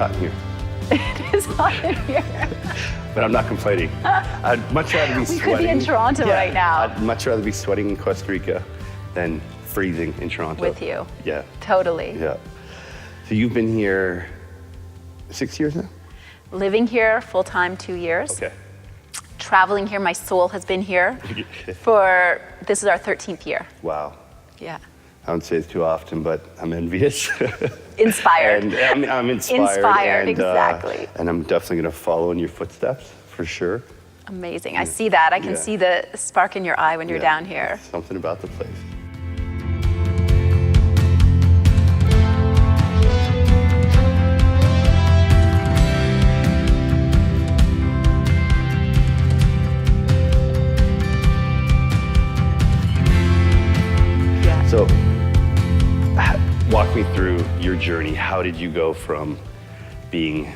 hot in here. It is hot in here. But I'm not complaining. I'd much rather be sweating. We could be in Toronto right now. I'd much rather be sweating in Costa Rica than freezing in Toronto. With you. Yeah. Totally. Yeah. So you've been here 6 years now? Living here full-time 2 years. Okay. Traveling here, my soul has been here this is our 13th year. Wow. Yeah. I don't say it too often, but I'm envious. Inspired. And I'm inspired. Inspired, and, exactly. And I'm definitely going to follow in your footsteps, for sure. Amazing. I see that. I can see the spark in your eye when you're down here. Something about the place. So, walk me through your journey. How did you go from being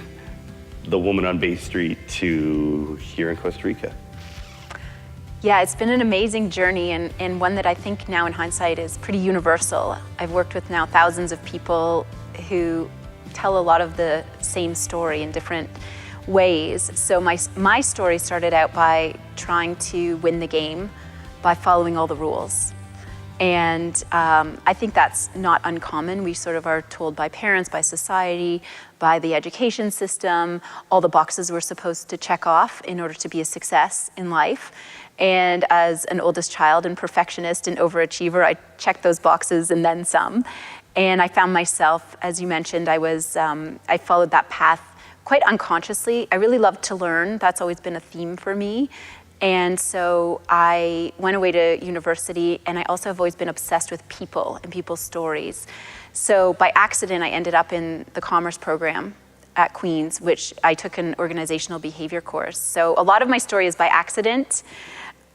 the woman on Bay Street to here in Costa Rica? Yeah, it's been an amazing journey and one that I think now in hindsight is pretty universal. I've worked with now thousands of people who tell a lot of the same story in different ways. So my story started out by trying to win the game by following all the rules. And I think that's not uncommon. We sort of are told by parents, by society, by the education system, all the boxes we're supposed to check off in order to be a success in life. And as an oldest child and perfectionist and overachiever, I checked those boxes and then some. And I found myself, as you mentioned, I followed that path quite unconsciously. I really love to learn. That's always been a theme for me. And so I went away to university, and I also have always been obsessed with people and people's stories. So by accident, I ended up in the commerce program at Queen's, which I took an organizational behavior course. So a lot of my story is by accident,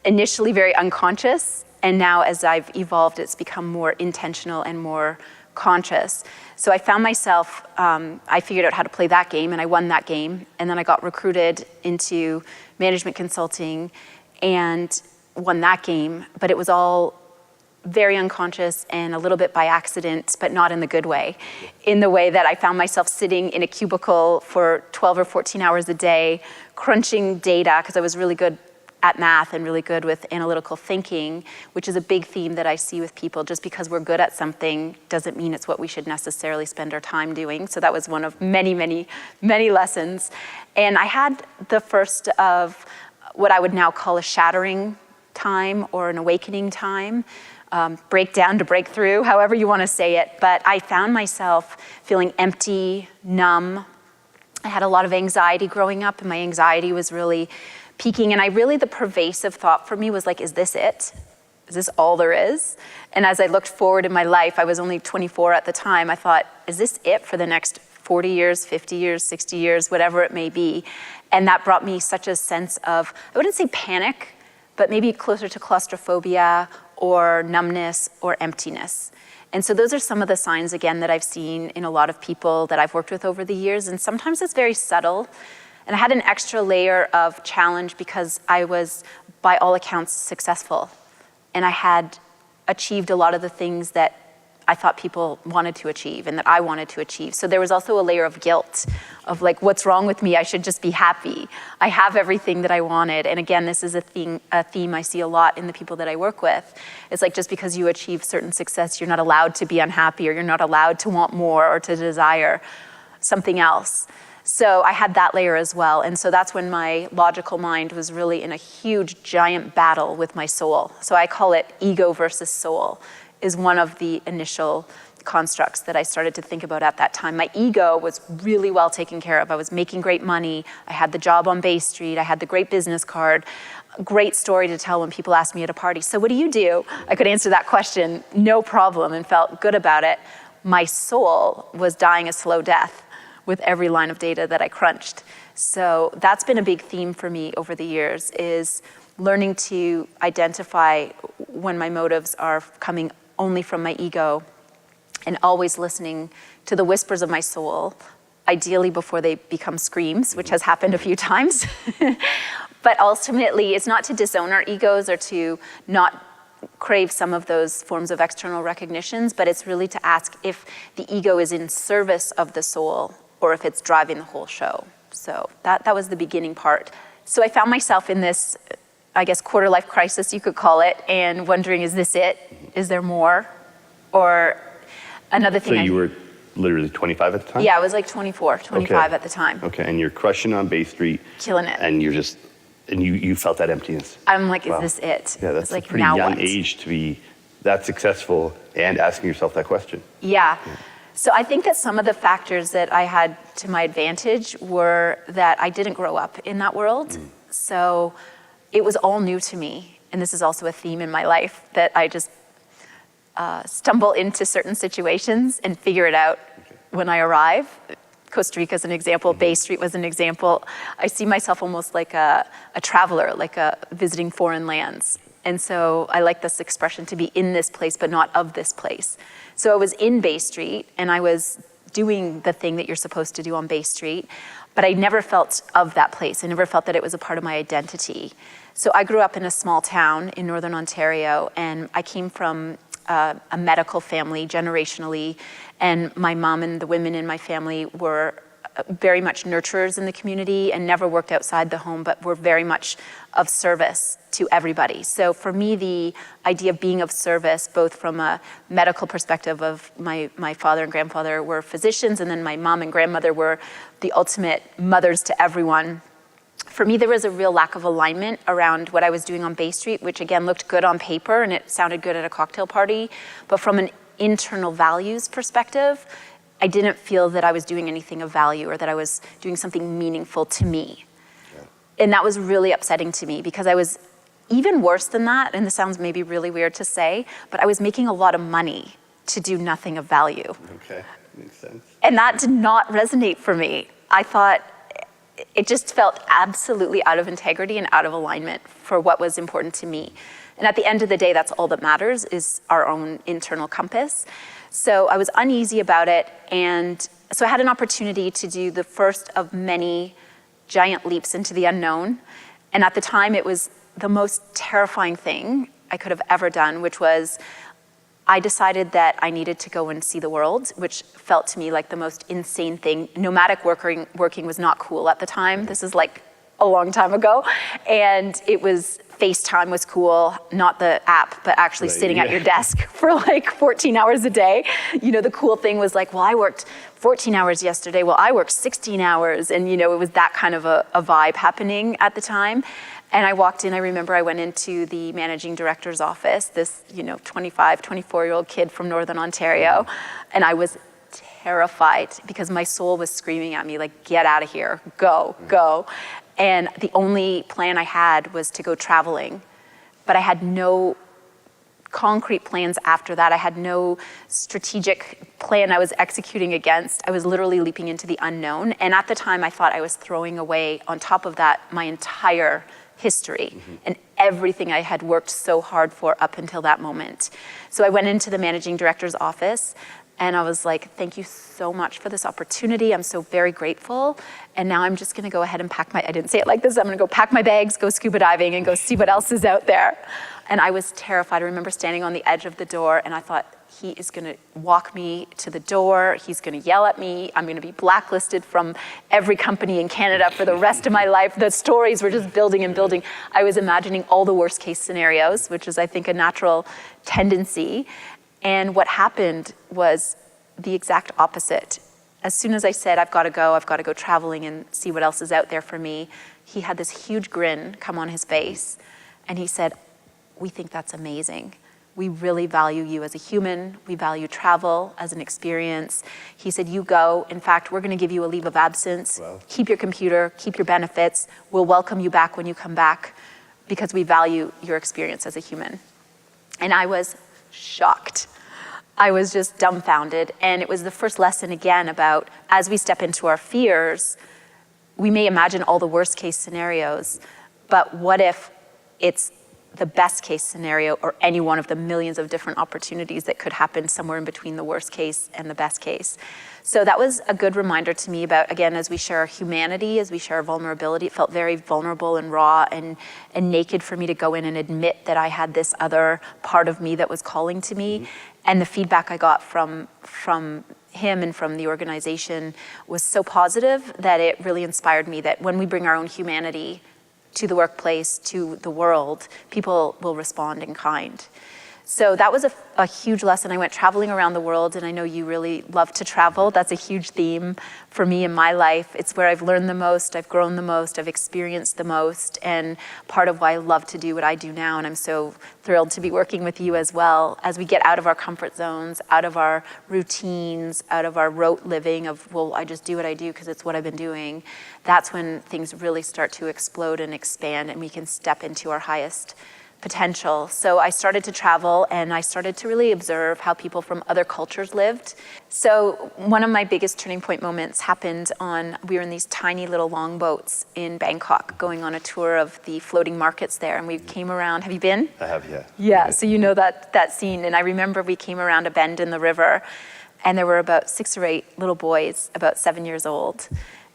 initially very unconscious, and now as I've evolved, it's become more intentional and more conscious. So I found myself, I figured out how to play that game, and I won that game, and then I got recruited into management consulting and won that game, but it was all very unconscious and a little bit by accident, but not in the good way. In the way that I found myself sitting in a cubicle for 12 or 14 hours a day, crunching data, because I was really good at math and really good with analytical thinking, which is a big theme that I see with people. Just because we're good at something doesn't mean it's what we should necessarily spend our time doing. So that was one of many, many, many lessons. And I had the first of what I would now call a shattering time or an awakening time, breakdown to breakthrough, however you want to say it. But I found myself feeling empty, numb. I had a lot of anxiety growing up, and my anxiety was really peaking, and the pervasive thought for me was like, is this it? Is this all there is? And as I looked forward in my life, I was only 24 at the time, I thought, is this it for the next 40 years, 50 years, 60 years, whatever it may be? And that brought me such a sense of, I wouldn't say panic, but maybe closer to claustrophobia or numbness or emptiness. And so those are some of the signs, again, that I've seen in a lot of people that I've worked with over the years, and sometimes it's very subtle. And I had an extra layer of challenge because I was, by all accounts, successful. And I had achieved a lot of the things that I thought people wanted to achieve and that I wanted to achieve. So there was also a layer of guilt of like, what's wrong with me? I should just be happy. I have everything that I wanted. And again, this is a theme I see a lot in the people that I work with. It's like, just because you achieve certain success, you're not allowed to be unhappy, or you're not allowed to want more or to desire something else. So I had that layer as well. And so that's when my logical mind was really in a huge, giant battle with my soul. So I call it ego versus soul, is one of the initial constructs that I started to think about at that time. My ego was really well taken care of. I was making great money. I had the job on Bay Street. I had the great business card. Great story to tell when people asked me at a party, so what do you do? I could answer that question, no problem, and felt good about it. My soul was dying a slow death with every line of data that I crunched. So that's been a big theme for me over the years, is learning to identify when my motives are coming only from my ego, and always listening to the whispers of my soul, ideally before they become screams, which has happened a few times. But ultimately, it's not to disown our egos or to not crave some of those forms of external recognitions, but it's really to ask if the ego is in service of the soul or if it's driving the whole show. So that was the beginning part. So I found myself in this, I guess, quarter-life crisis, you could call it, and wondering, is this it? Is there more? Or another thing. So you were literally 25 at the time? Yeah, I was like 24, 25 at the time. Okay, and you're crushing on Bay Street. Killing it. And you're just, and you felt that emptiness. I'm like, is this it? Yeah, that's like, a pretty young age to be that successful and asking yourself that question. Yeah. So I think that some of the factors that I had to my advantage were that I didn't grow up in that world. So it was all new to me. And this is also a theme in my life, that I just stumble into certain situations and figure it out when I arrive. Costa Rica is an example, Bay Street was an example. I see myself almost like a traveler, like a visiting foreign lands. And so I like this expression, to be in this place, but not of this place. So I was in Bay Street and I was doing the thing that you're supposed to do on Bay Street, but I never felt of that place. I never felt that it was a part of my identity. So I grew up in a small town in Northern Ontario, and I came from a medical family generationally, and my mom and the women in my family were very much nurturers in the community and never worked outside the home, but were very much of service to everybody. So for me, the idea of being of service, both from a medical perspective of my father and grandfather were physicians, and then my mom and grandmother were the ultimate mothers to everyone. For me, there was a real lack of alignment around what I was doing on Bay Street, which again looked good on paper and it sounded good at a cocktail party, but from an internal values perspective, I didn't feel that I was doing anything of value or that I was doing something meaningful to me. Yeah. And that was really upsetting to me, because I was even worse than that, and this sounds maybe really weird to say, but I was making a lot of money to do nothing of value. Okay, makes sense. And that did not resonate for me. I thought it just felt absolutely out of integrity and out of alignment for what was important to me. And at the end of the day, that's all that matters, is our own internal compass. So I was uneasy about it, and so I had an opportunity to do the first of many giant leaps into the unknown. And at the time, it was the most terrifying thing I could have ever done, which was I decided that I needed to go and see the world, which felt to me like the most insane thing. Nomadic working was not cool at the time. This is like a long time ago. And it was, FaceTime was cool, not the app, but actually sitting at your desk for like 14 hours a day. You know, the cool thing was like, well, I worked 14 hours yesterday. Well, I worked 16 hours. And, you know, it was that kind of a vibe happening at the time. And I walked in, I remember I went into the managing director's office, this, 25, 24-year-old kid from Northern Ontario. And I was terrified because my soul was screaming at me, like, get out of here, go, go. And the only plan I had was to go traveling, but I had no concrete plans after that. I had no strategic plan I was executing against. I was literally leaping into the unknown. And at the time, I thought I was throwing away, on top of that, my entire history and everything I had worked so hard for up until that moment. So I went into the managing director's office and I was like, thank you so much for this opportunity. I'm so very grateful. And now I'm just gonna go ahead and pack I didn't say it like this, I'm gonna go pack my bags, go scuba diving and go see what else is out there. And I was terrified. I remember standing on the edge of the door and I thought, he is gonna walk me to the door, he's gonna yell at me, I'm gonna be blacklisted from every company in Canada for the rest of my life. The stories were just building and building. I was imagining all the worst case scenarios, which is, I think, a natural tendency. And what happened was the exact opposite. As soon as I said, I've gotta go traveling and see what else is out there for me, he had this huge grin come on his face. And he said, we think that's amazing. We really value you as a human. We value travel as an experience. He said, you go. In fact, we're gonna give you a leave of absence. Wow. Keep your computer, keep your benefits. We'll welcome you back when you come back because we value your experience as a human. And I was shocked. I was just dumbfounded. And it was the first lesson again about, as we step into our fears, we may imagine all the worst case scenarios, but what if it's the best case scenario or any one of the millions of different opportunities that could happen somewhere in between the worst case and the best case. So that was a good reminder to me about, again, as we share our humanity, as we share our vulnerability, it felt very vulnerable and raw and naked for me to go in and admit that I had this other part of me that was calling to me. And the feedback I got from him and from the organization was so positive that it really inspired me that when we bring our own humanity to the workplace, to the world, people will respond in kind. So that was a huge lesson. I went traveling around the world, and I know you really love to travel. That's a huge theme for me in my life. It's where I've learned the most, I've grown the most, I've experienced the most, and part of why I love to do what I do now. And I'm so thrilled to be working with you as well, as we get out of our comfort zones, out of our routines, out of our rote living of, well, I just do what I do because it's what I've been doing. That's when things really start to explode and expand, and we can step into our highest potential. So I started to travel, and I started to really observe how people from other cultures lived. So one of my biggest turning point moments happened we were in these tiny little longboats in Bangkok going on a tour of the floating markets there, and we came around. Have you been? I have, yeah. Yeah, so you know that scene. And I remember we came around a bend in the river, and there were about 6 or 8 little boys, about 7 years old.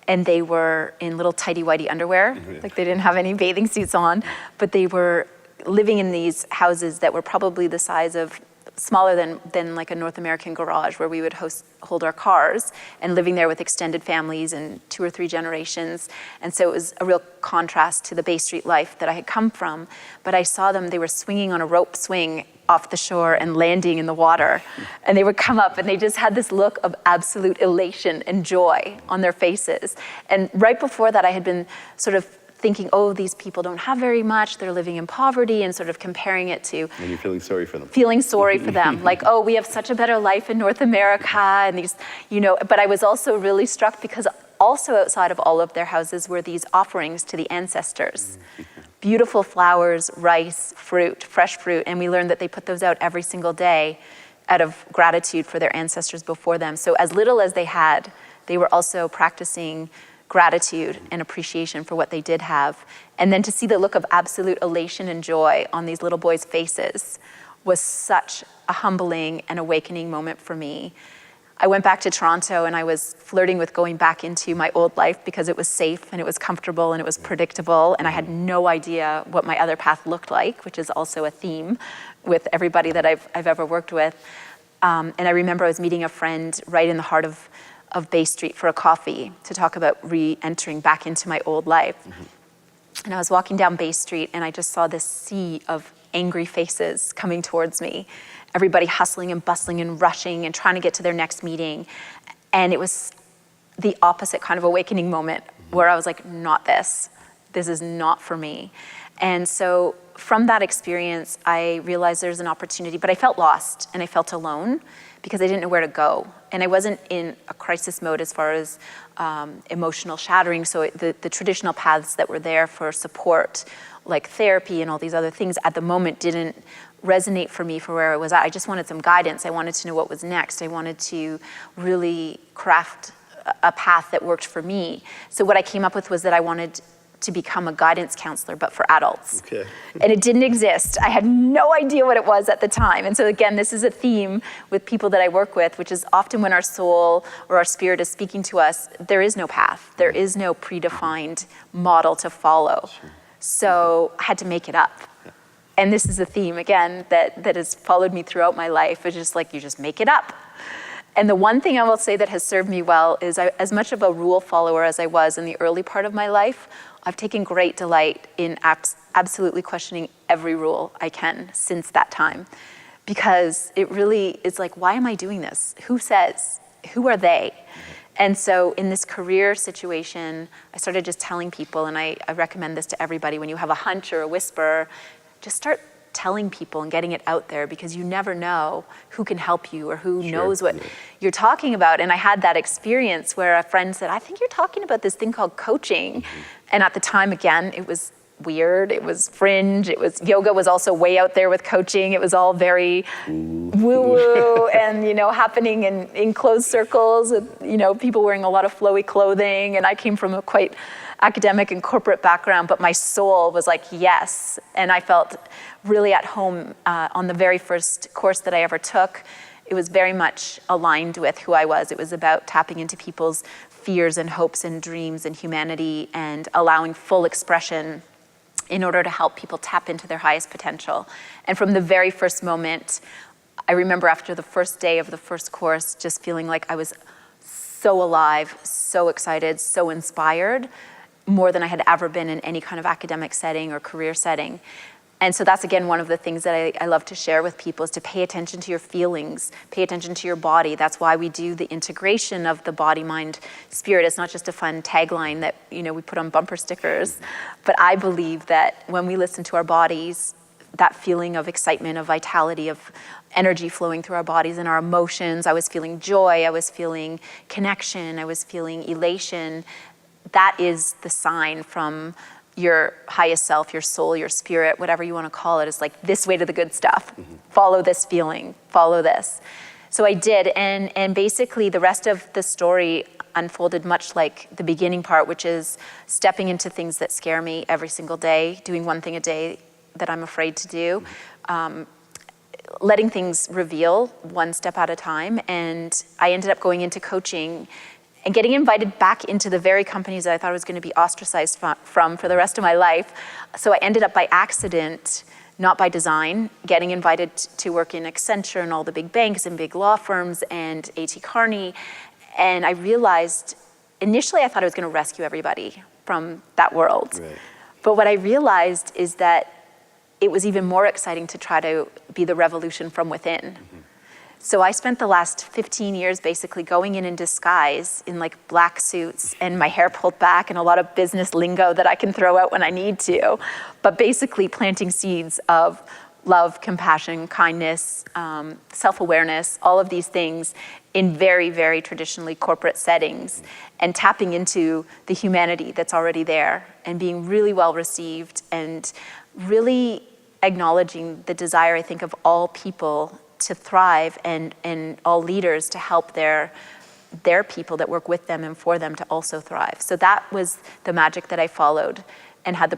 And they were in little tighty-whitey underwear. Like they didn't have any bathing suits on, but they were living in these houses that were probably the size of, smaller than like a North American garage where we would hold our cars, and living there with extended families and 2 or 3 generations. And so it was a real contrast to the Bay Street life that I had come from. But I saw them, they were swinging on a rope swing off the shore and landing in the water. And they would come up, and they just had this look of absolute elation and joy on their faces. And right before that, I had been sort of thinking, oh, these people don't have very much, they're living in poverty, and sort of comparing it to... And you're feeling sorry for them. Feeling sorry for them. Like, oh, we have such a better life in North America, and these, but I was also really struck because also outside of all of their houses were these offerings to the ancestors. Beautiful flowers, rice, fruit, fresh fruit, and we learned that they put those out every single day out of gratitude for their ancestors before them. So as little as they had, they were also practicing gratitude and appreciation for what they did have. And then to see the look of absolute elation and joy on these little boys' faces was such a humbling and awakening moment for me. I went back to Toronto, and I was flirting with going back into my old life because it was safe and it was comfortable and it was predictable, and I had no idea what my other path looked like, which is also a theme with everybody that I've ever worked with. And I remember I was meeting a friend right in the heart of Bay Street for a coffee to talk about re-entering back into my old life. And I was walking down Bay Street, and I just saw this sea of angry faces coming towards me. Everybody hustling and bustling and rushing and trying to get to their next meeting. And it was the opposite kind of awakening moment where I was like, not this. This is not for me. And so from that experience, I realized there's an opportunity, but I felt lost and I felt alone because I didn't know where to go. And I wasn't in a crisis mode as far as emotional shattering. So the traditional paths that were there for support, like therapy and all these other things, at the moment didn't resonate for me for where I was at. I just wanted some guidance. I wanted to know what was next. I wanted to really craft a path that worked for me. So what I came up with was that I wanted to become a guidance counselor, but for adults. Okay. And it didn't exist. I had no idea what it was at the time. And so again, this is a theme with people that I work with, which is often when our soul or our spirit is speaking to us, there is no path. There is no predefined model to follow. So I had to make it up. And this is a theme, again, that has followed me throughout my life. It's just like, you just make it up. And the one thing I will say that has served me well is as much of a rule follower as I was in the early part of my life, I've taken great delight in absolutely questioning every rule I can since that time. Because it really is like, why am I doing this? Who says? Who are they? And so in this career situation, I started just telling people, and I recommend this to everybody, when you have a hunch or a whisper, just start telling people and getting it out there, because you never know who can help you or who knows what you're talking about. And I had that experience where a friend said, I think you're talking about this thing called coaching. And at the time, again, it was weird, it was fringe, yoga was also way out there with coaching. It was all very woo-woo and, happening in closed circles, people wearing a lot of flowy clothing. And I came from a quite academic and corporate background, but my soul was like, yes. And I felt really at home on the very first course that I ever took. It was very much aligned with who I was. It was about tapping into people's fears and hopes and dreams and humanity and allowing full expression in order to help people tap into their highest potential. And from the very first moment, I remember after the first day of the first course, just feeling like I was so alive, so excited, so inspired, more than I had ever been in any kind of academic setting or career setting. And so that's, again, one of the things that I love to share with people, is to pay attention to your feelings, pay attention to your body. That's why we do the integration of the body, mind, spirit. It's not just a fun tagline that, you know, we put on bumper stickers. But I believe that when we listen to our bodies, that feeling of excitement, of vitality, of energy flowing through our bodies and our emotions. I was feeling joy, I was feeling connection, I was feeling elation. That is the sign from your highest self, your soul, your spirit, whatever you want to call it, is like this way to the good stuff. Follow this feeling, follow this. So I did, and basically the rest of the story unfolded much like the beginning part, which is stepping into things that scare me every single day, doing one thing a day that I'm afraid to do, letting things reveal one step at a time. And I ended up going into coaching and getting invited back into the very companies that I thought I was going to be ostracized from for the rest of my life. So I ended up by accident, not by design, getting invited to work in Accenture and all the big banks and big law firms and A.T. Kearney. And I realized, initially I thought I was going to rescue everybody from that world. Right. But what I realized is that it was even more exciting to try to be the revolution from within. So I spent the last 15 years basically going in disguise in like black suits and my hair pulled back and a lot of business lingo that I can throw out when I need to, but basically planting seeds of love, compassion, kindness, self-awareness, all of these things in very, very traditionally corporate settings, and tapping into the humanity that's already there and being really well received and really acknowledging the desire, I think, of all people to thrive and all leaders to help their people that work with them and for them to also thrive. So that was the magic that I followed and have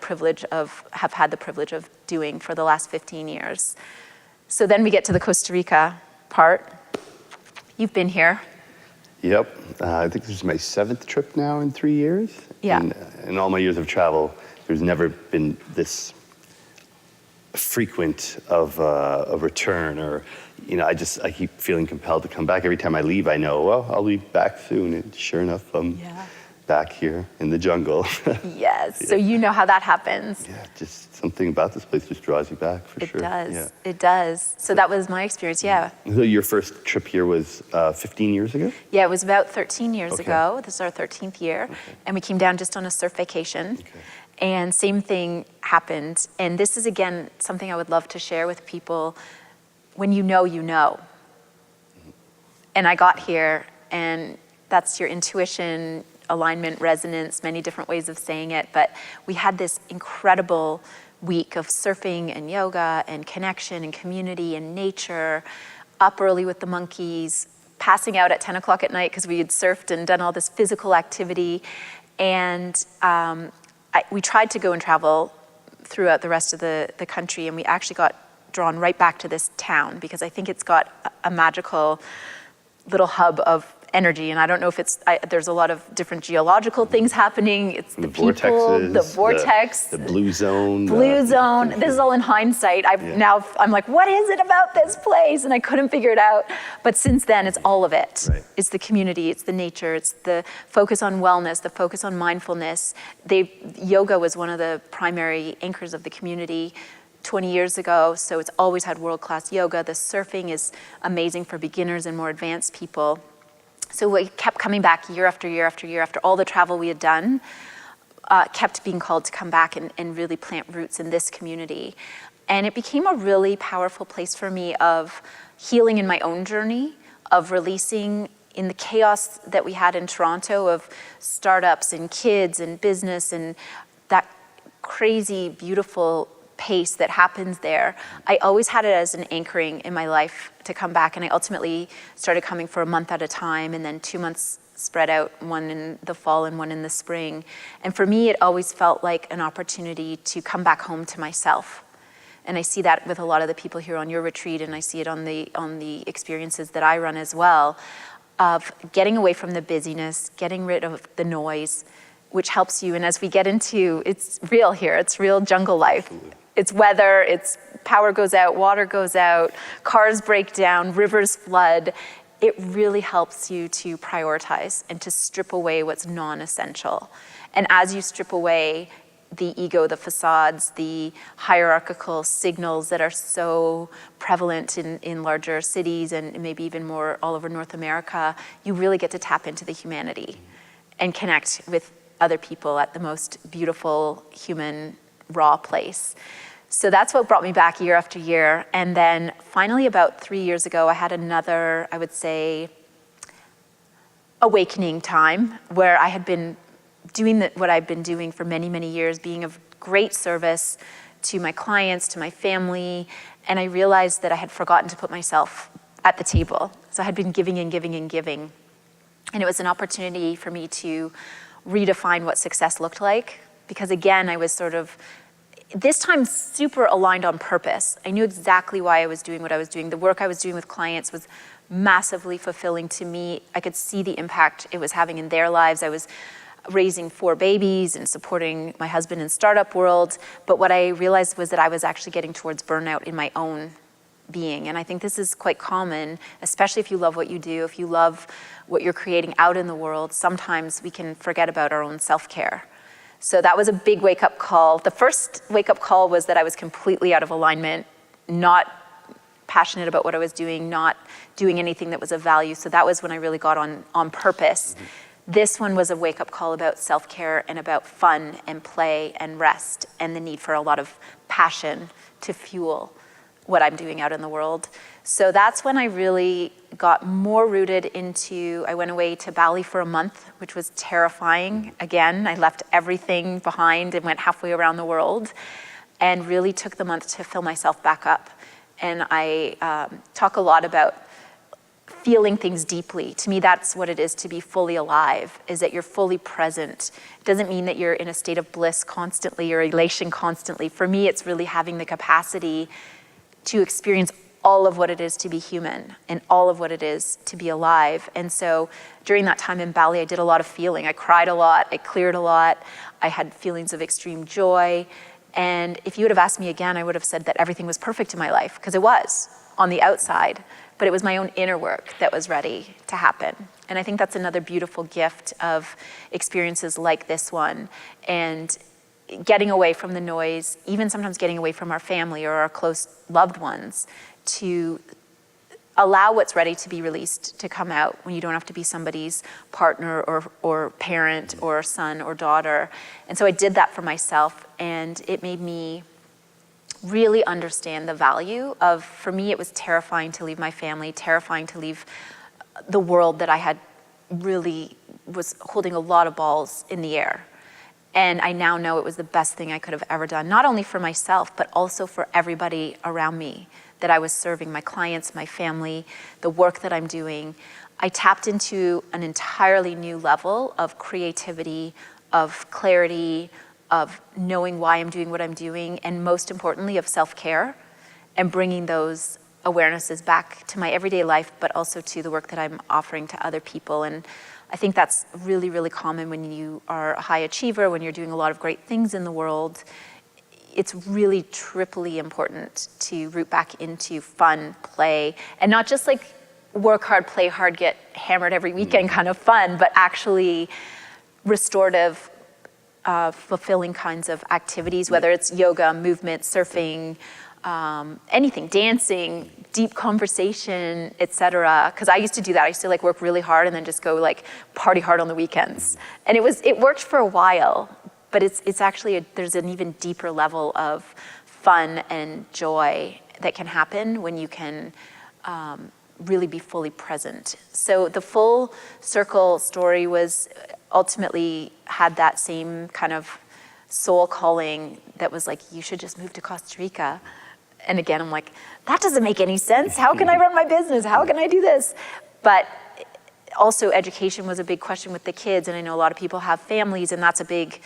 had the privilege of doing for the last 15 years. So then we get to the Costa Rica part. You've been here. Yep. I think this is my 7th trip now in 3 years. Yeah. And in all my years of travel, there's never been this frequent of a return, or, you know, I keep feeling compelled to come back. Every time I leave, I know, well, I'll be back soon. And sure enough, I'm back here in the jungle. Yes. So you know how that happens. Yeah, just something about this place just draws you back, for sure. It does. Yeah. It does. So that was my experience, yeah. So your first trip here was 15 years ago? Yeah, it was about 13 years Okay. ago. This is our 13th year. Okay. And we came down just on a surf vacation. Okay. And same thing happened. And this is, again, something I would love to share with people. When you know, you know. And I got here, and that's your intuition, alignment, resonance, many different ways of saying it. But we had this incredible week of surfing and yoga and connection and community and nature, up early with the monkeys, passing out at 10 o'clock at night because we had surfed and done all this physical activity. And we tried to go and travel throughout the rest of the country, and we actually got drawn right back to this town because I think it's got a magical little hub of energy. And I don't know if there's a lot of different geological things happening. It's the people, vortexes, the vortex, the blue zone. Blue zone. This is all in hindsight. I'm like, what is it about this place? And I couldn't figure it out. But since then, it's all of it. Right. It's the community, it's the nature, it's the focus on wellness, the focus on mindfulness. Yoga was one of the primary anchors of the community 20 years ago, so it's always had world-class yoga. The surfing is amazing for beginners and more advanced people. So we kept coming back year after year after year after all the travel we had done, kept being called to come back and really plant roots in this community. And it became a really powerful place for me of healing in my own journey, of releasing in the chaos that we had in Toronto of startups and kids and business and that crazy, beautiful pace that happens there. I always had it as an anchoring in my life to come back, and I ultimately started coming for a month at a time, and then 2 months spread out, one in the fall and one in the spring. And for me, it always felt like an opportunity to come back home to myself. And I see that with a lot of the people here on your retreat, and I see it on the experiences that I run as well, of getting away from the busyness, getting rid of the noise, which helps you. And as we get into, it's real here, it's real jungle life. It's weather, it's power goes out, water goes out, cars break down, rivers flood. It really helps you to prioritize and to strip away what's non-essential. And as you strip away the ego, the facades, the hierarchical signals that are so prevalent in larger cities and maybe even more all over North America, you really get to tap into the humanity and connect with other people at the most beautiful, human, raw place. So that's what brought me back year after year. And then finally, about 3 years ago, I had another, I would say, awakening time where I had been doing what I've been doing for many, many years, being of great service to my clients, to my family, and I realized that I had forgotten to put myself at the table. So I had been giving and giving and giving. And it was an opportunity for me to redefine what success looked like, because again, I was sort of, this time super aligned on purpose. I knew exactly why I was doing what I was doing. The work I was doing with clients was massively fulfilling to me. I could see the impact it was having in their lives. I was raising 4 babies and supporting my husband in startup world. But what I realized was that I was actually getting towards burnout in my own being. And I think this is quite common, especially if you love what you do, if you love what you're creating out in the world, sometimes we can forget about our own self-care. So that was a big wake-up call. The first wake-up call was that I was completely out of alignment, not passionate about what I was doing, not doing anything that was of value. So that was when I really got on purpose. This one was a wake-up call about self-care and about fun and play and rest and the need for a lot of passion to fuel what I'm doing out in the world. So that's when I really got more rooted into, I went away to Bali for a month, which was terrifying. Again, I left everything behind and went halfway around the world and really took the month to fill myself back up. And I talk a lot about feeling things deeply. To me, that's what it is to be fully alive, is that you're fully present. It doesn't mean that you're in a state of bliss constantly or elation constantly. For me, it's really having the capacity to experience all of what it is to be human and all of what it is to be alive. And so during that time in Bali, I did a lot of feeling. I cried a lot, I cleared a lot, I had feelings of extreme joy. And if you would have asked me again, I would have said that everything was perfect in my life, because it was on the outside, but it was my own inner work that was ready to happen. And I think that's another beautiful gift of experiences like this one, and getting away from the noise, even sometimes getting away from our family or our close loved ones, to allow what's ready to be released to come out when you don't have to be somebody's partner or parent or son or daughter. And so I did that for myself, and it made me really understand the value of, for me, it was terrifying to leave my family, terrifying to leave the world that I had really was holding a lot of balls in the air. And I now know it was the best thing I could have ever done, not only for myself, but also for everybody around me that I was serving, my clients, my family, the work that I'm doing. I tapped into an entirely new level of creativity, of clarity, of knowing why I'm doing what I'm doing, and most importantly, of self-care, and bringing those awarenesses back to my everyday life, but also to the work that I'm offering to other people. And I think that's really, really common when you are a high achiever, when you're doing a lot of great things in the world. It's really triply important to root back into fun, play, and not just like work hard, play hard, get hammered every weekend kind of fun, but actually restorative, fulfilling kinds of activities, whether it's yoga, movement, surfing, anything, dancing, deep conversation, etc. Because I used to do that. I used to like work really hard and then just go like party hard on the weekends. And it worked for a while, but it's actually, there's an even deeper level of fun and joy that can happen when you can really be fully present. So the full circle story was ultimately had that same kind of soul calling that was like, you should just move to Costa Rica. And again, I'm like, that doesn't make any sense. How can I run my business? How can I do this? But also education was a big question with the kids. And I know a lot of people have families, and that's a big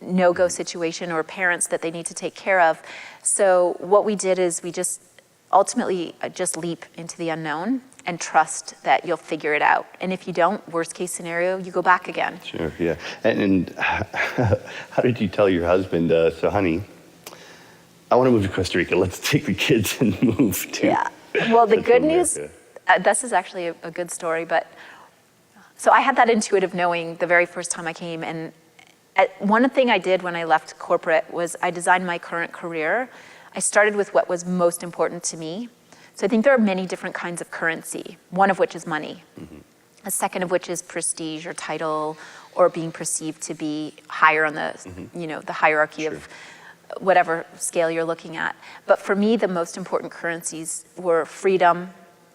no-go situation, or parents that they need to take care of. So what we did is we just ultimately just leap into the unknown and trust that you'll figure it out. And if you don't, worst case scenario, you go back again. Sure, yeah. And how did you tell your husband, so honey, I want to move to Costa Rica. Let's take the kids and move to Yeah. Well, the Central good news, America. this is actually a good story, but so I had that intuitive knowing the very first time I came, and one thing I did when I left corporate was I designed my current career. I started with what was most important to me. So I think there are many different kinds of currency, one of which is money. A second of which is prestige or title or being perceived to be higher on the, the hierarchy of whatever scale you're looking at. But for me, the most important currencies were freedom,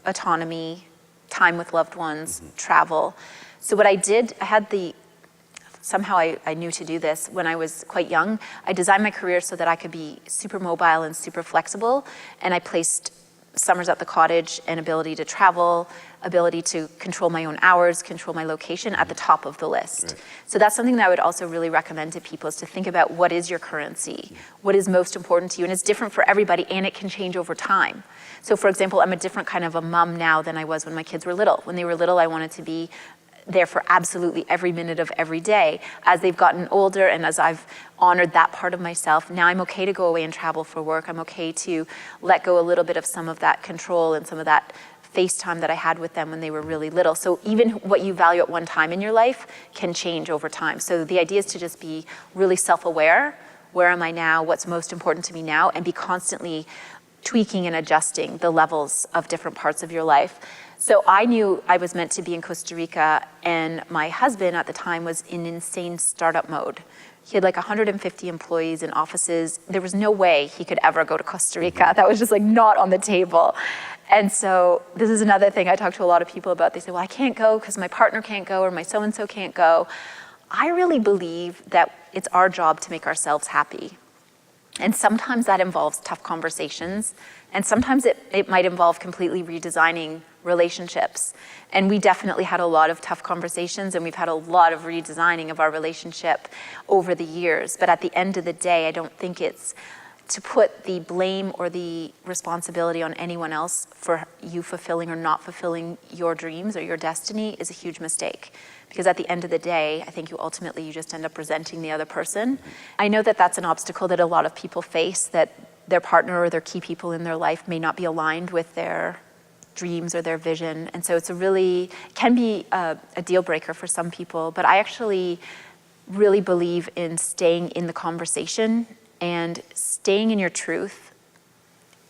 autonomy, time with loved ones, travel. So what I did, somehow I knew to do this when I was quite young. I designed my career so that I could be super mobile and super flexible, and I placed summers at the cottage and ability to travel, ability to control my own hours, control my location at the top of the list. Right. So that's something that I would also really recommend to people, is to think about what is your currency, what is most important to you, and it's different for everybody, and it can change over time. So for example, I'm a different kind of a mom now than I was when my kids were little. When they were little, I wanted to be there for absolutely every minute of every day. As they've gotten older and as I've honored that part of myself, now I'm okay to go away and travel for work. I'm okay to let go a little bit of some of that control and some of that face time that I had with them when they were really little. So even what you value at one time in your life can change over time. So the idea is to just be really self-aware. Where am I now? What's most important to me now? And be constantly tweaking and adjusting the levels of different parts of your life. So I knew I was meant to be in Costa Rica, and my husband at the time was in insane startup mode. He had like 150 employees in offices. There was no way he could ever go to Costa Rica. That was just like not on the table. And so this is another thing I talk to a lot of people about. They say, well, I can't go because my partner can't go or my so-and-so can't go. I really believe that it's our job to make ourselves happy. And sometimes that involves tough conversations, and sometimes it might involve completely redesigning relationships. And we definitely had a lot of tough conversations, and we've had a lot of redesigning of our relationship over the years. But at the end of the day, I don't think it's to put the blame or the responsibility on anyone else for you fulfilling or not fulfilling your dreams or your destiny is a huge mistake. Because at the end of the day, I think you just end up resenting the other person. I know that that's an obstacle that a lot of people face, that their partner or their key people in their life may not be aligned with their dreams or their vision. And so it can be a deal breaker for some people. But I actually really believe in staying in the conversation and staying in your truth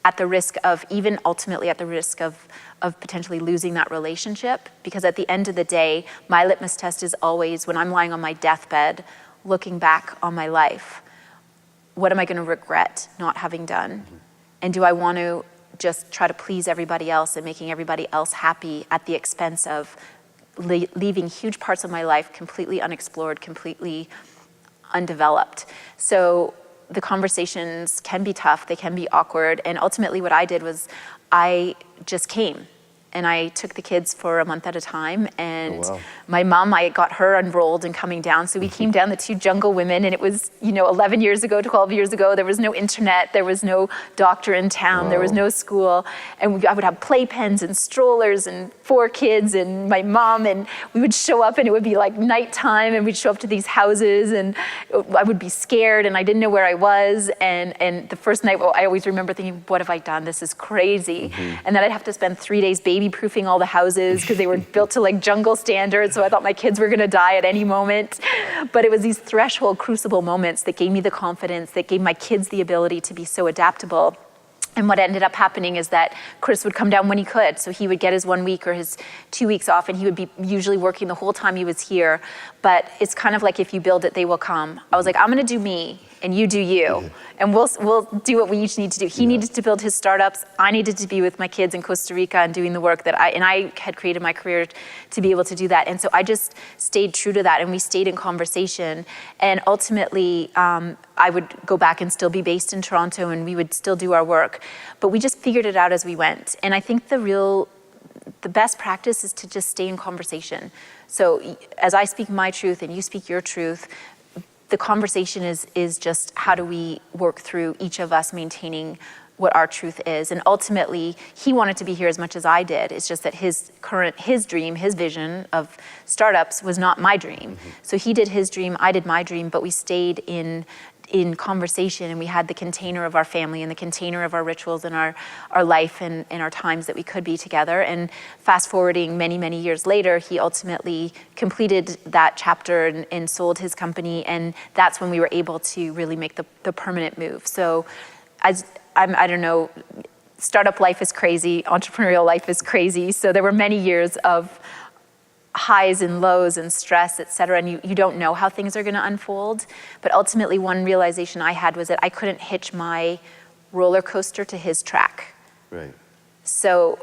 at the risk of, even ultimately at the risk of potentially losing that relationship. Because at the end of the day, my litmus test is always, when I'm lying on my deathbed, looking back on my life, what am I going to regret not having done? And do I want to just try to please everybody else and making everybody else happy at the expense of leaving huge parts of my life completely unexplored, completely undeveloped? So the conversations can be tough, they can be awkward, and ultimately what I did was I just came. And I took the kids for a month at a time, and my mom, I got her enrolled and coming down. So we came down, the two jungle women, and it was, 11 years ago, 12 years ago. There was no internet, there was no doctor in town, there was no school. And I would have playpens and strollers and 4 kids and my mom, and we would show up and it would be like nighttime, and we'd show up to these houses, and I would be scared and I didn't know where I was. And the first night, I always remember thinking, what have I done? This is crazy. And then I'd have to spend 3 days baby-proofing all the houses because they were built to like jungle standards, so I thought my kids were gonna die at any moment. But it was these threshold crucible moments that gave me the confidence, that gave my kids the ability to be so adaptable. And what ended up happening is that Chris would come down when he could. So he would get his 1 week or his 2 weeks off, and he would be usually working the whole time he was here. But it's kind of like, if you build it, they will come. I was like, I'm gonna do me and you do you. And we'll do what we each need to do. He needed to build his startups. I needed to be with my kids in Costa Rica and doing the work that I had created my career to be able to do that. And so I just stayed true to that, and we stayed in conversation. And ultimately, I would go back and still be based in Toronto, and we would still do our work. But we just figured it out as we went. And I think the best practice is to just stay in conversation. So as I speak my truth and you speak your truth, the conversation is just, how do we work through each of us maintaining what our truth is? And ultimately, he wanted to be here as much as I did. It's just that his dream, his vision of startups was not my dream. So he did his dream, I did my dream, but we stayed in in conversation, and we had the container of our family and the container of our rituals and our life and our times that we could be together. And fast forwarding many, many years later, he ultimately completed that chapter and sold his company, and that's when we were able to really make the permanent move. So I don't know, startup life is crazy, entrepreneurial life is crazy, so there were many years of highs and lows and stress, et cetera, and you don't know how things are going to unfold. But ultimately, one realization I had was that I couldn't hitch my roller coaster to his track. Right. So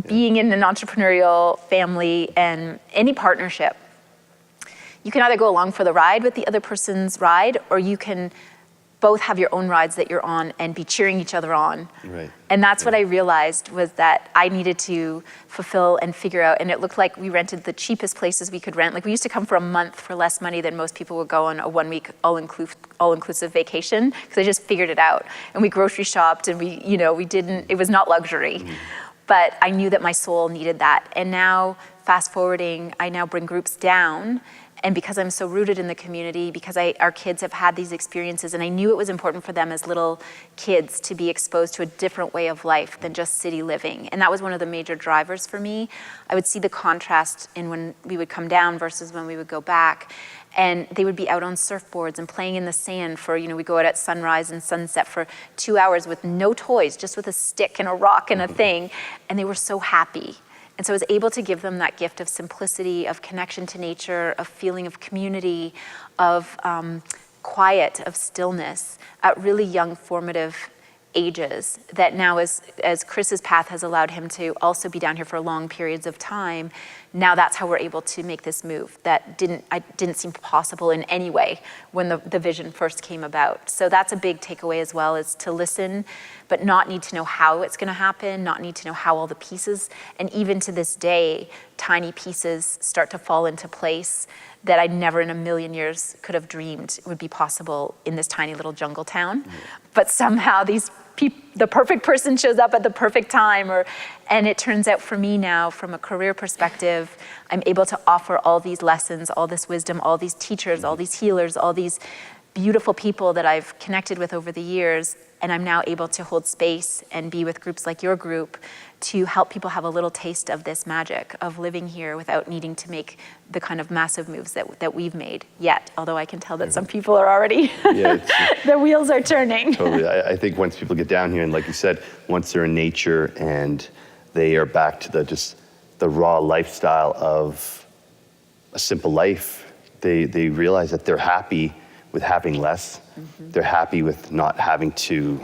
being in an entrepreneurial family and any partnership, you can either go along for the ride with the other person's ride, or you can both have your own rides that you're on and be cheering each other on. Right. And that's what I realized, was that I needed to fulfill and figure out, and it looked like we rented the cheapest places we could rent. Like, we used to come for a month for less money than most people would go on a 1-week all-inclusive vacation, because I just figured it out. And we grocery shopped, and it was not luxury. Mm-hmm. But I knew that my soul needed that. And now, fast forwarding, I now bring groups down. And because I'm so rooted in the community, because our kids have had these experiences, and I knew it was important for them as little kids to be exposed to a different way of life than just city living. And that was one of the major drivers for me. I would see the contrast in when we would come down versus when we would go back. And they would be out on surfboards and playing in the sand for, we go out at sunrise and sunset for 2 hours with no toys, just with a stick and a rock and a thing. And they were so happy. And so I was able to give them that gift of simplicity, of connection to nature, of feeling of community, of quiet, of stillness at really young, formative ages, that now as Chris's path has allowed him to also be down here for long periods of time, now that's how we're able to make this move that didn't seem possible in any way when the vision first came about. So that's a big takeaway as well, is to listen, but not need to know how it's going to happen, not need to know how all the pieces, and even to this day, tiny pieces start to fall into place that I never in a million years could have dreamed would be possible in this tiny little jungle town. Mm-hmm. But somehow the perfect person shows up at the perfect time, and it turns out for me now, from a career perspective, I'm able to offer all these lessons, all this wisdom, all these teachers, all these healers, all these beautiful people that I've connected with over the years, and I'm now able to hold space and be with groups like your group to help people have a little taste of this magic of living here without needing to make the kind of massive moves that we've made yet, although I can tell that some people are already, the wheels are turning. Totally. I think once people get down here, and like you said, once they're in nature and they are back to the raw lifestyle of a simple life, they realize that they're happy with having less. Mm-hmm. They're happy with not having to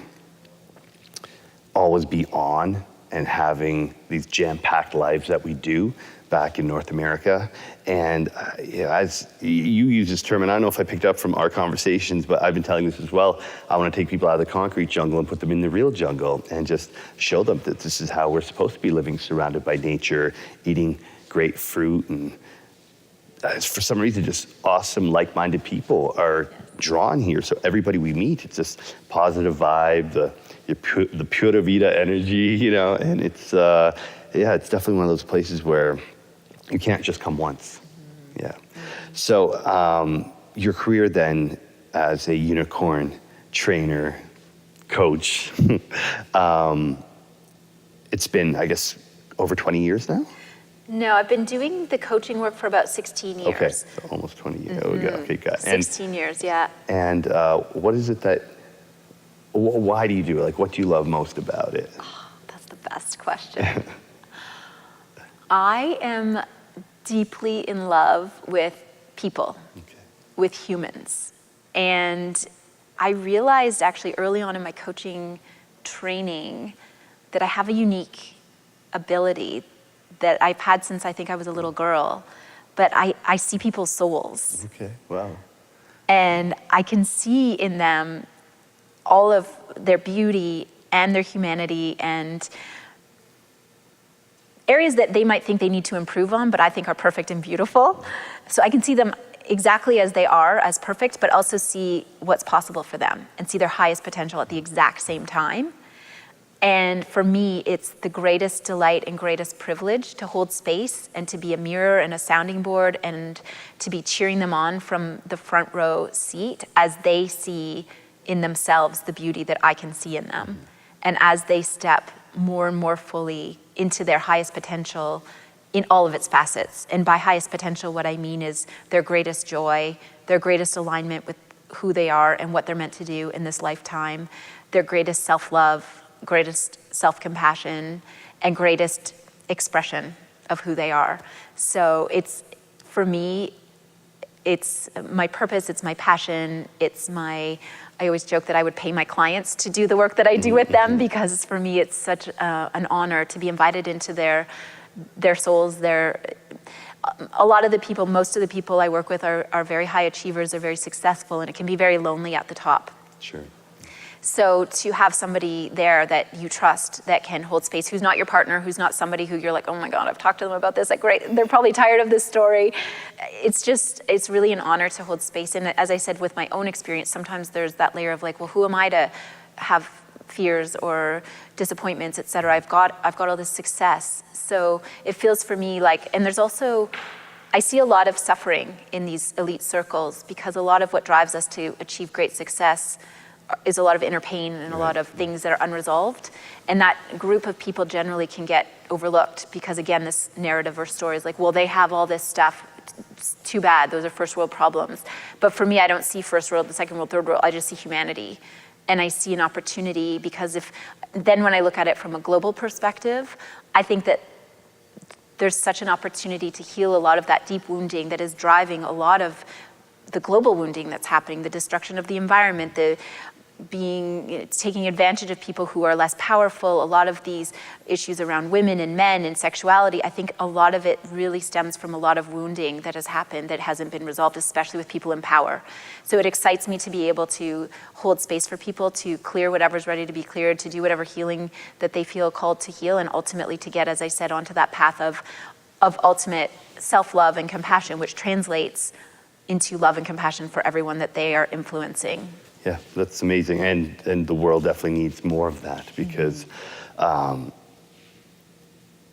always be on and having these jam-packed lives that we do back in North America. And as you use this term, and I don't know if I picked up from our conversations, but I've been telling this as well, I want to take people out of the concrete jungle and put them in the real jungle and just show them that this is how we're supposed to be living, surrounded by nature, eating great fruit, and for some reason, just awesome, like-minded people are drawn here. So everybody we meet, it's this positive vibe, the pura vida energy, and it's definitely one of those places where you can't just come once. Yeah. So your career then as a unicorn trainer, coach, it's been, I guess, over 20 years now? No, I've been doing the coaching work for about 16 years. Okay, so almost 20 years. Mm-hmm. Okay, got it. 16 years, yeah. And what is it why do you do it? Like, what do you love most about it? Oh, that's the best question. I am deeply in love with people, with humans. And I realized actually early on in my coaching training that I have a unique ability that I've had since I think I was a little girl, but I see people's souls. Okay, wow. And I can see in them all of their beauty and their humanity and areas that they might think they need to improve on, but I think are perfect and beautiful. So I can see them exactly as they are, as perfect, but also see what's possible for them and see their highest potential at the exact same time. And for me, it's the greatest delight and greatest privilege to hold space and to be a mirror and a sounding board and to be cheering them on from the front row seat as they see in themselves the beauty that I can see in them. And as they step more and more fully into their highest potential in all of its facets, and by highest potential, what I mean is their greatest joy, their greatest alignment with who they are and what they're meant to do in this lifetime, their greatest self-love, greatest self-compassion, and greatest expression of who they are. So it's, for me, it's my purpose, it's my passion, I always joke that I would pay my clients to do the work that I do with them, because for me it's such an honor to be invited into their souls. A lot of the people, most of the people I work with are very high achievers, are very successful, and it can be very lonely at the top. Sure. So to have somebody there that you trust, that can hold space, who's not your partner, who's not somebody who you're like, oh my God, I've talked to them about this, like, great, they're probably tired of this story. It's really an honor to hold space. And as I said, with my own experience, sometimes there's that layer of like, well, who am I to have fears or disappointments, et cetera? I've got all this success. So it feels for me like, and there's also, I see a lot of suffering in these elite circles, because a lot of what drives us to achieve great success is a lot of inner pain and a lot of things that are unresolved. And that group of people generally can get overlooked because, again, this narrative or story is like, well, they have all this stuff. It's too bad. Those are first world problems. But for me, I don't see first world, the second world, third world. I just see humanity. And I see an opportunity, because then when I look at it from a global perspective, I think that there's such an opportunity to heal a lot of that deep wounding that is driving a lot of the global wounding that's happening, the destruction of the environment, taking advantage of people who are less powerful, a lot of these issues around women and men and sexuality. I think a lot of it really stems from a lot of wounding that has happened that hasn't been resolved, especially with people in power. So it excites me to be able to hold space for people to clear whatever's ready to be cleared, to do whatever healing that they feel called to heal, and ultimately to get, as I said, onto that path of ultimate self-love and compassion, which translates into love and compassion for everyone that they are influencing. Yeah, that's amazing, and the world definitely needs more of that, because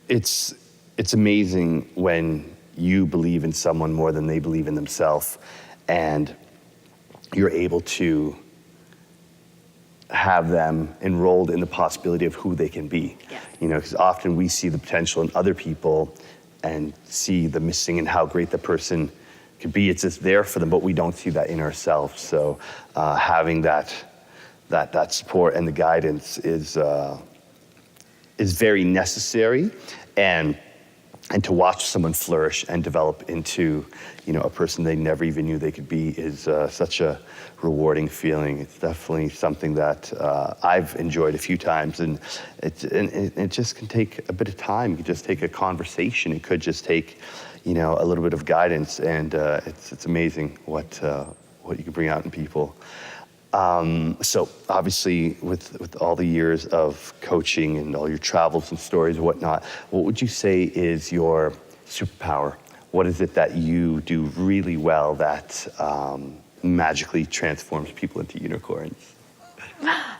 it's amazing when you believe in someone more than they believe in themselves, and you're able to have them enrolled in the possibility of who they can be. Yes. You know, because often we see the potential in other people and see the missing and how great the person could be. It's just there for them, but we don't see that in ourselves. So having that support and the guidance is very necessary, and to watch someone flourish and develop into, a person they never even knew they could be is such a rewarding feeling. It's definitely something that I've enjoyed a few times, and it just can take a bit of time. It could just take a conversation. It could just take, a little bit of guidance, and it's amazing what you can bring out in people. So obviously, with all the years of coaching and all your travels and stories and whatnot, what would you say is your superpower? What is it that you do really well that magically transforms people into unicorns?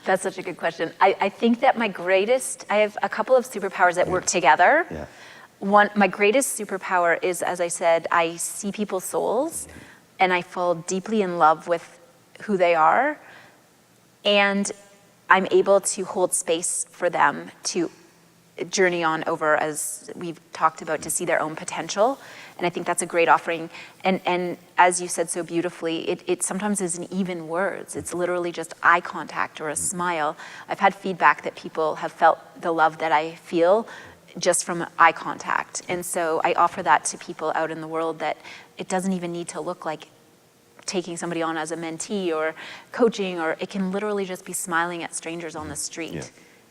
That's such a good question. I think that I have a couple of superpowers that work together. Yeah. My greatest superpower is, as I said, I see people's souls and I fall deeply in love with who they are, and I'm able to hold space for them to journey on over, as we've talked about, to see their own potential. And I think that's a great offering. And as you said so beautifully, it sometimes isn't even words. It's literally just eye contact or a smile. I've had feedback that people have felt the love that I feel just from eye contact. And so I offer that to people out in the world, that it doesn't even need to look like taking somebody on as a mentee or coaching, or it can literally just be smiling at strangers on the street. Yeah.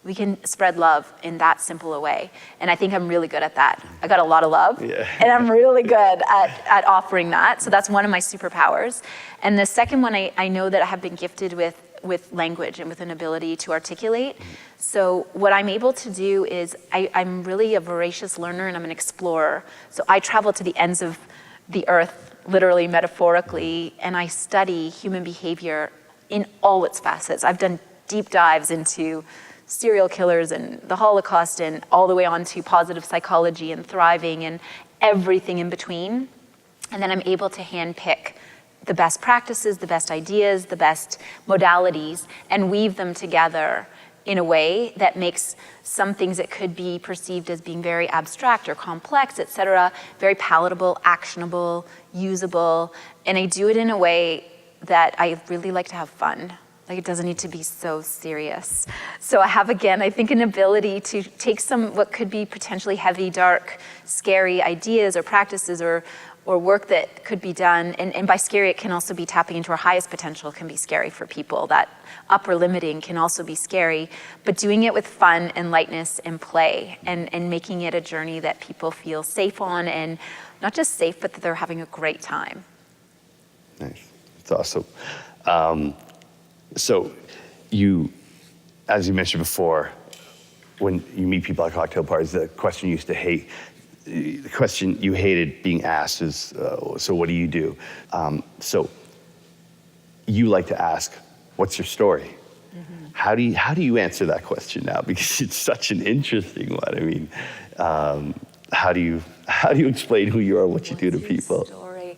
We can spread love in that simple a way. And I think I'm really good at that. I got a lot of love, and I'm really good at offering that. So that's one of my superpowers. And the second one, I know that I have been gifted with language and with an ability to articulate. So what I'm able to do is I'm really a voracious learner, and I'm an explorer. So I travel to the ends of the earth, literally, metaphorically, and I study human behavior in all its facets. I've done deep dives into serial killers and the Holocaust, and all the way on to positive psychology and thriving and everything in between. And then I'm able to handpick the best practices, the best ideas, the best modalities, and weave them together in a way that makes some things that could be perceived as being very abstract or complex, et cetera, very palatable, actionable, usable. And I do it in a way that I really like to have fun. Like, it doesn't need to be so serious. So I have, again, I think, an ability to take some what could be potentially heavy, dark, scary ideas or practices or work that could be done. And by scary, it can also be tapping into our highest potential. Can be scary for people. That upper limiting can also be scary. But doing it with fun and lightness and play and making it a journey that people feel safe on, and not just safe, but that they're having a great time. Nice. That's awesome. So you, as you mentioned before, when you meet people at cocktail parties, the question you used to hate, the question you hated being asked is, so what do you do? So you like to ask, what's your story? Mm-hmm. How do you answer that question now? Because it's such an interesting one. I mean, how do you explain who you are, what you do to people? Story?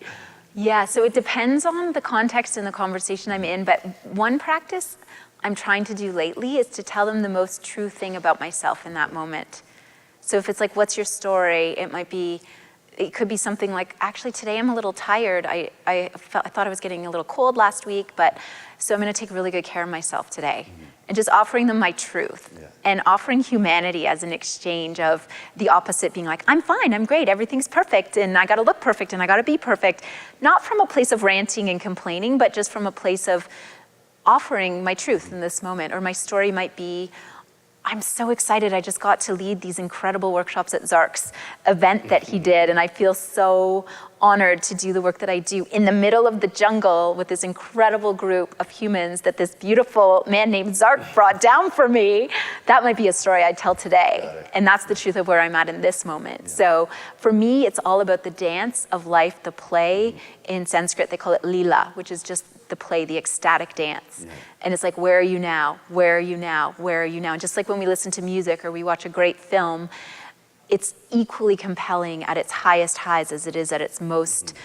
Yeah, so it depends on the context and the conversation I'm in, but one practice I'm trying to do lately is to tell them the most true thing about myself in that moment. So if it's like, what's your story? It could be something like, actually today I'm a little tired. I thought I was getting a little cold last week, so I'm gonna take really good care of myself today. Mm-hmm. And just offering them my truth, and offering humanity as an exchange of the opposite being like, I'm fine, I'm great, everything's perfect, and I gotta look perfect, and I gotta be perfect. Not from a place of ranting and complaining, but just from a place of offering my truth in this moment. Or my story might be, I'm so excited, I just got to lead these incredible workshops at Zark's event that he did, and I feel so honored to do the work that I do in the middle of the jungle with this incredible group of humans that this beautiful man named Zark brought down for me. That might be a story I'd tell today, and that's the truth of where I'm at in this moment. Yeah. So for me, it's all about the dance of life, the play. In Sanskrit, they call it lila, which is just the play, the ecstatic dance. Yeah. And it's like, where are you now? Where are you now? Where are you now? And just like when we listen to music or we watch a great film, it's equally compelling at its highest highs as it is at its most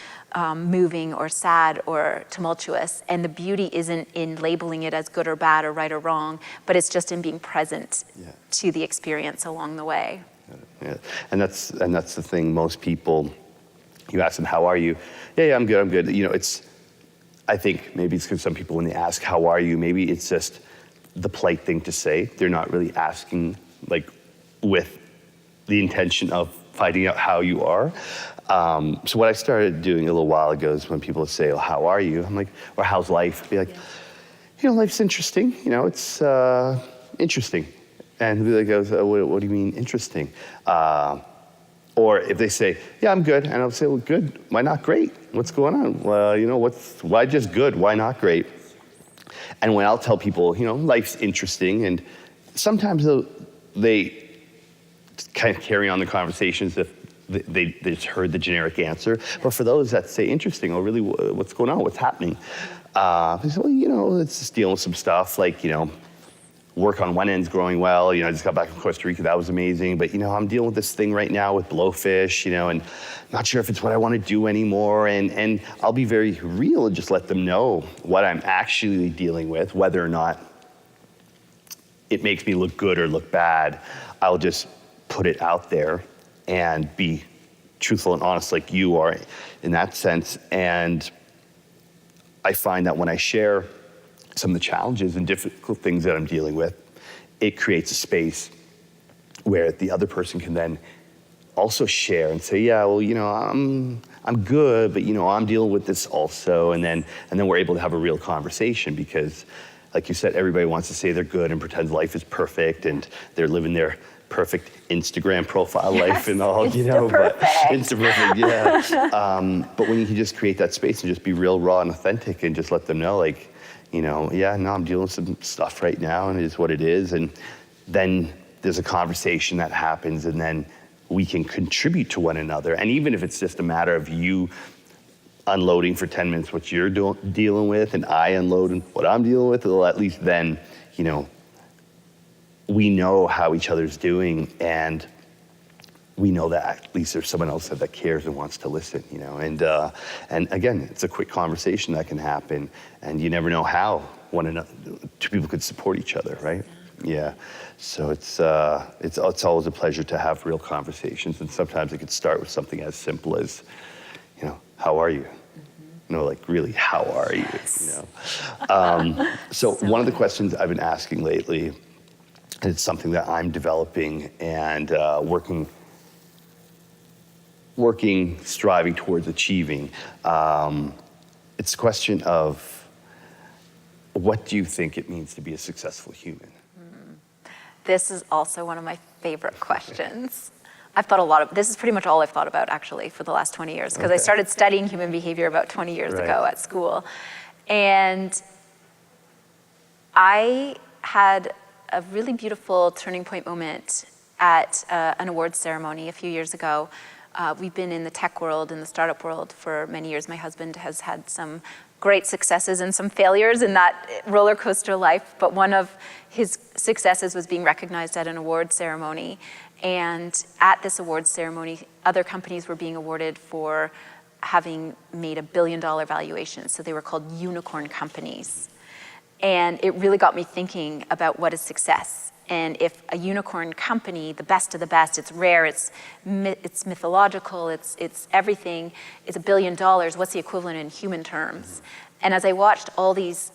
moving or sad or tumultuous. And the beauty isn't in labeling it as good or bad or right or wrong, but it's just in being present to the experience along the way. Yeah. And that's the thing. Most people, you ask them, how are you? Yeah, I'm good, I'm good. You know, I think maybe it's because some people, when they ask, how are you, maybe it's just the polite thing to say. They're not really asking like with the intention of finding out how you are. So what I started doing a little while ago is when people say, oh, how are you? I'm like, or how's life? I'd be like, you know, life's interesting. You know, it's interesting. And they'll be like, what do you mean interesting? Or if they say, yeah, I'm good. And I'll say, well, good. Why not great? What's going on? Well, you know, why just good? Why not great? And when I'll tell people, you know, life's interesting, and sometimes they kind of carry on the conversations if they just heard the generic answer. But for those that say interesting, oh, really, what's going on? What's happening? They say, well, you know, it's just dealing with some stuff like, you know, work on one end's growing well. You know, I just got back from Costa Rica. That was amazing. But, you know, I'm dealing with this thing right now with blowfish, you know, and not sure if it's what I want to do anymore. And I'll be very real and just let them know what I'm actually dealing with, whether or not it makes me look good or look bad. I'll just put it out there and be truthful and honest like you are in that sense. And I find that when I share some of the challenges and difficult things that I'm dealing with, it creates a space where the other person can then also share and say, yeah, well, you know, I'm good, but you know, I'm dealing with this also. And then we're able to have a real conversation because, like you said, everybody wants to say they're good and pretend life is perfect and they're living their perfect Instagram profile life and all, you know, but Insta-perfect, yeah. But when you can just create that space and just be real, raw, and authentic and just let them know, like, you know, yeah, no, I'm dealing with some stuff right now and it is what it is. And then there's a conversation that happens and then we can contribute to one another. And even if it's just a matter of you unloading for 10 minutes what you're dealing with and I unload what I'm dealing with, well, at least then, you know, we know how each other's doing. And we know that at least there's someone else that cares and wants to listen, you know. And again, it's a quick conversation that can happen, and you never know how two people could support each other, right? Yeah. So it's always a pleasure to have real conversations, and sometimes it could start with something as simple as, you know, how are you? No, like really, how are you? You know. So one of the questions I've been asking lately, and it's something that I'm developing and striving towards achieving. It's a question of, what do you think it means to be a successful human? This is also one of my favorite questions. I've thought a lot of, this is pretty much all I've thought about actually for the last 20 years, because I started studying human behavior about 20 years ago at school. And I had a really beautiful turning point moment at an awards ceremony a few years ago. We've been in the tech world, in the startup world for many years. My husband has had some great successes and some failures in that roller coaster life, but one of his successes was being recognized at an awards ceremony. And at this awards ceremony, other companies were being awarded for having made $1 billion valuations. So they were called unicorn companies. And it really got me thinking about what is success. And if a unicorn company, the best of the best, it's rare, it's mythological, it's everything, is $1 billion, what's the equivalent in human terms? And as I watched all these,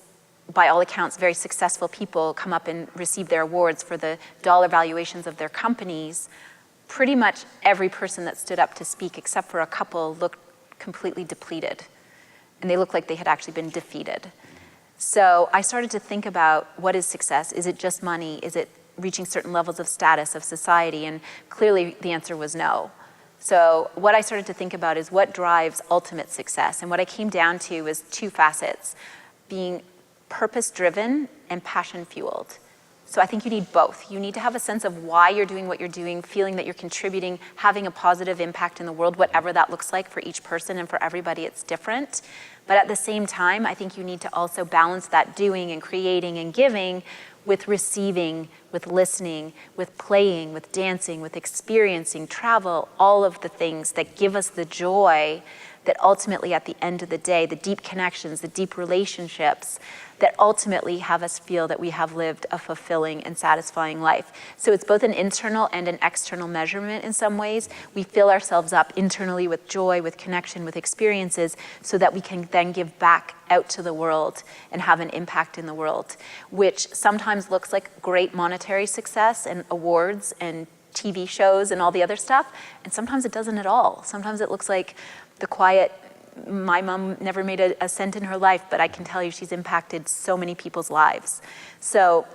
by all accounts, very successful people come up and receive their awards for the dollar valuations of their companies, pretty much every person that stood up to speak, except for a couple, looked completely depleted. And they looked like they had actually been defeated. So I started to think about, what is success? Is it just money? Is it reaching certain levels of status of society? And clearly the answer was no. So what I started to think about is, what drives ultimate success? And what I came down to was two facets: being purpose-driven and passion-fueled. So I think you need both. You need to have a sense of why you're doing what you're doing, feeling that you're contributing, having a positive impact in the world, whatever that looks like for each person, and for everybody it's different. But at the same time, I think you need to also balance that doing and creating and giving with receiving, with listening, with playing, with dancing, with experiencing, travel, all of the things that give us the joy that ultimately, at the end of the day, the deep connections, the deep relationships that ultimately have us feel that we have lived a fulfilling and satisfying life. So it's both an internal and an external measurement in some ways. We fill ourselves up internally with joy, with connection, with experiences, so that we can then give back out to the world and have an impact in the world, which sometimes looks like great monetary success and awards and TV shows and all the other stuff, and sometimes it doesn't at all. Sometimes it looks like the quiet, my mom never made a cent in her life, but I can tell you she's impacted so many people's lives. So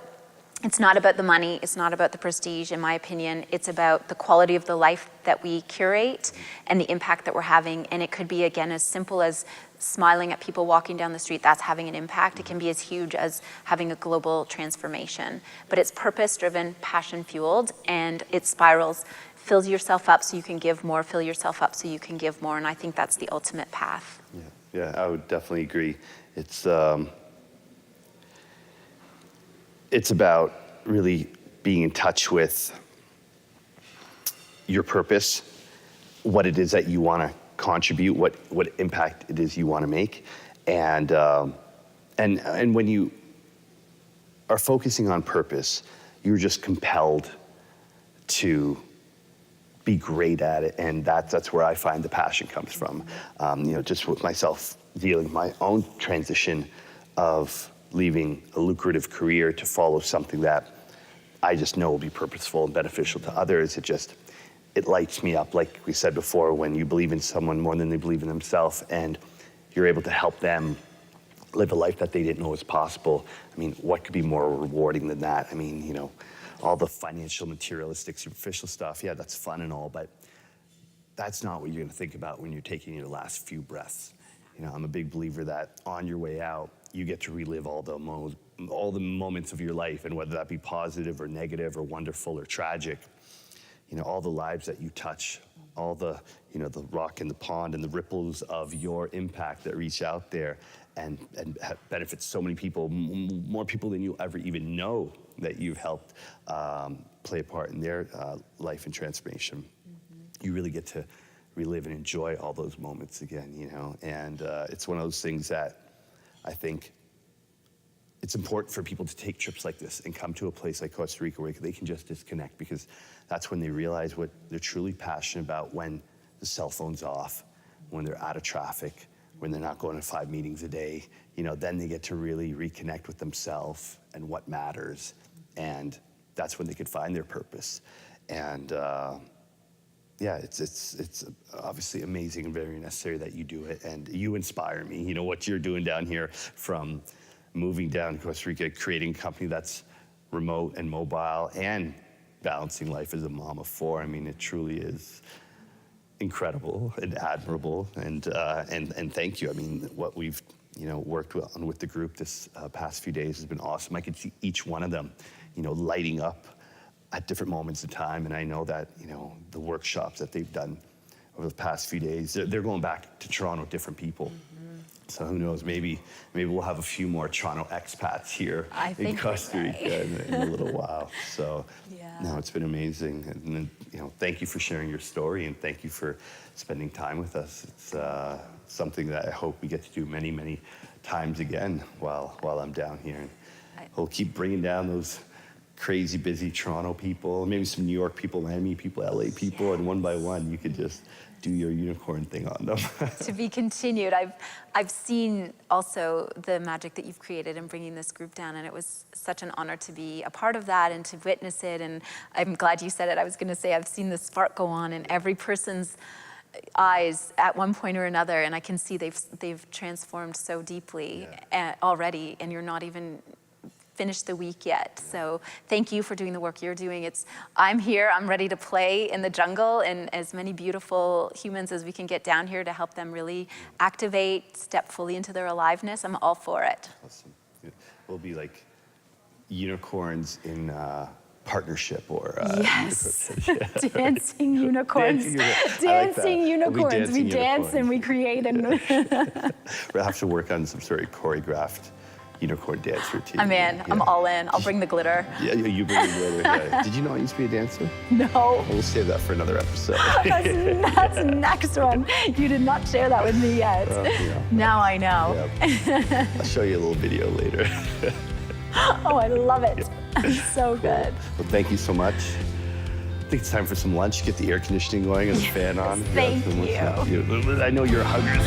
it's not about the money, it's not about the prestige, in my opinion. It's about the quality of the life that we curate and the impact that we're having. And it could be, again, as simple as smiling at people walking down the street. That's having an impact. It can be as huge as having a global transformation. But it's purpose-driven, passion-fueled, and it spirals. Fills yourself up so you can give more, fill yourself up so you can give more, and I think that's the ultimate path. Yeah, I would definitely agree. It's about really being in touch with your purpose, what it is that you want to contribute, what impact it is you want to make, and when you are focusing on purpose, you're just compelled to be great at it, and that's where I find the passion comes from. Just with myself dealing with my own transition of leaving a lucrative career to follow something that I just know will be purposeful and beneficial to others. It lights me up, like we said before, when you believe in someone more than they believe in themselves, and you're able to help them live a life that they didn't know was possible. I mean, what could be more rewarding than that? I mean, all the financial, materialistic, superficial stuff, yeah, that's fun and all, but that's not what you're gonna think about when you're taking your last few breaths. I'm a big believer that on your way out, you get to relive all the moments of your life, and whether that be positive or negative or wonderful or tragic, all the lives that you touch, all the rock in the pond and the ripples of your impact that reach out there and benefit so many people, more people than you'll ever even know that you've helped play a part in their life and transformation. you really get to relive and enjoy all those moments again, you know? And it's one of those things that I think it's important for people to take trips like this and come to a place like Costa Rica where they can just disconnect, because that's when they realize what they're truly passionate about, when the cell phone's off, when they're out of traffic, when they're not going to 5 meetings a day. You know, then they get to really reconnect with themselves and what matters. And that's when they could find their purpose. And yeah, it's obviously amazing and very necessary that you do it. And you inspire me. You know, what you're doing down here, from moving down to Costa Rica, creating a company that's remote and mobile and balancing life as a mom of 4. I mean, it truly is incredible and admirable. And thank you. I mean, what we've, you know, worked on with the group this past few days has been awesome. I could see each one of them, you know, lighting up at different moments of time. And I know that, you know, the workshops that they've done over the past few days, they're going back to Toronto with different people. Mm-hmm. So who knows, maybe we'll have a few more Toronto expats here in Costa Rica in a little while. So no, it's been amazing. And then, you know, thank you for sharing your story, and thank you for spending time with us. It's something that I hope we get to do many, many times again while I'm down here. And we'll keep bringing down those crazy busy Toronto people, maybe some New York people, Miami people, LA people, and one by one you could just do your unicorn thing on them. To be continued. I've seen also the magic that you've created in bringing this group down, and it was such an honor to be a part of that and to witness it. And I'm glad you said it. I was going to say, I've seen the spark go on in every person's eyes at one point or another, and I can see they've transformed so deeply already, and you're not even finished the week yet. So thank you for doing the work you're doing. I'm here, I'm ready to play in the jungle, and as many beautiful humans as we can get down here to help them really activate, step fully into their aliveness. I'm all for it. Awesome. We'll be like unicorns in partnership, or yes, dancing unicorns. Dancing unicorns. We dance and we create, and we'll have to work on some sort of choreographed unicorn dance routine. I'm in. Yeah. I'm all in. I'll bring the glitter. Yeah, you bring the glitter. Yeah. Did you know I used to be a dancer? No. Well, we'll save that for another episode. That's the next one. You did not share that with me yet. Yeah. Now I know. Yep. I'll show you a little video later. Oh, I love it. So good. Well, thank you so much. I think it's time for some lunch. Get the air conditioning going and the fan on. Thank you. I know you're hungry.